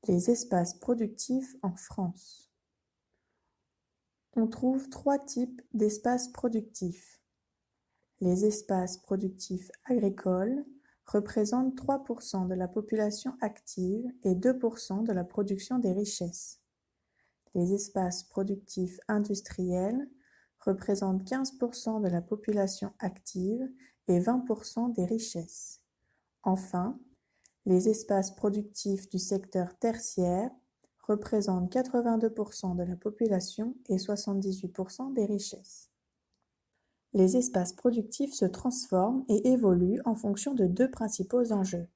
Les espaces productifs en France. On trouve trois types d'espaces productifs. Les espaces productifs agricoles représentent 3% de la population active et 2% de la production des richesses. Les espaces productifs industriels représentent 15% de la population active et 20% des richesses. Enfin, les espaces productifs du secteur tertiaire représentent 82% de la population et 78% des richesses. Les espaces productifs se transforment et évoluent en fonction de deux principaux enjeux,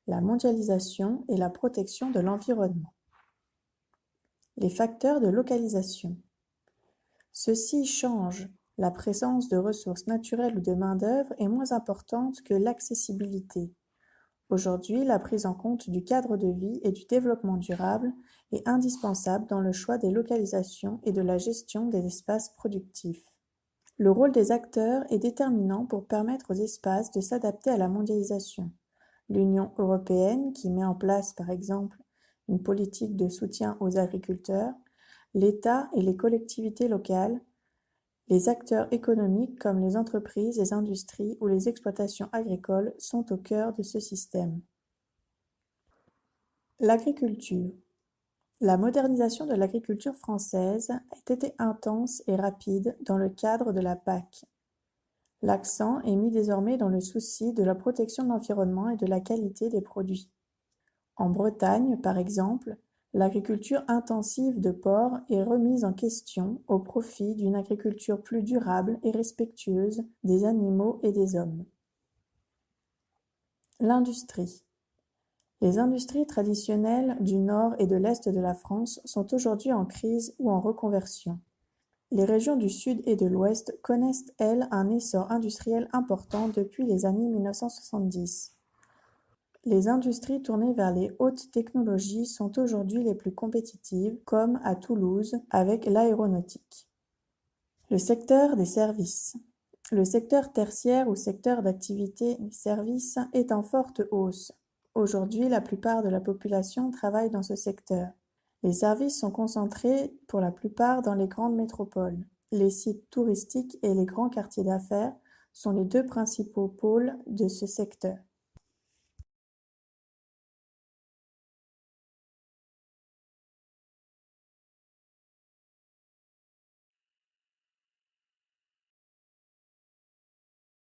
la mondialisation et la protection de l'environnement. Les facteurs de localisation. Ceux-ci changent. La présence de ressources naturelles ou de main-d'œuvre est moins importante que l'accessibilité. Aujourd'hui, la prise en compte du cadre de vie et du développement durable est indispensable dans le choix des localisations et de la gestion des espaces productifs. Le rôle des acteurs est déterminant pour permettre aux espaces de s'adapter à la mondialisation. L'Union européenne, qui met en place par exemple une politique de soutien aux agriculteurs, l'État et les collectivités locales, les acteurs économiques comme les entreprises, les industries ou les exploitations agricoles sont au cœur de ce système. L'agriculture. La modernisation de l'agriculture française a été intense et rapide dans le cadre de la PAC. L'accent est mis désormais dans le souci de la protection de l'environnement et de la qualité des produits. En Bretagne, par exemple, l'agriculture intensive de porc est remise en question au profit d'une agriculture plus durable et respectueuse des animaux et des hommes. L'industrie. Les industries traditionnelles du nord et de l'est de la France sont aujourd'hui en crise ou en reconversion. Les régions du sud et de l'ouest connaissent, elles, un essor industriel important depuis les années 1970. Les industries tournées vers les hautes technologies sont aujourd'hui les plus compétitives, comme à Toulouse avec l'aéronautique. Le secteur des services. Le secteur tertiaire ou secteur d'activité services est en forte hausse. Aujourd'hui, la plupart de la population travaille dans ce secteur. Les services sont concentrés pour la plupart dans les grandes métropoles. Les sites touristiques et les grands quartiers d'affaires sont les deux principaux pôles de ce secteur.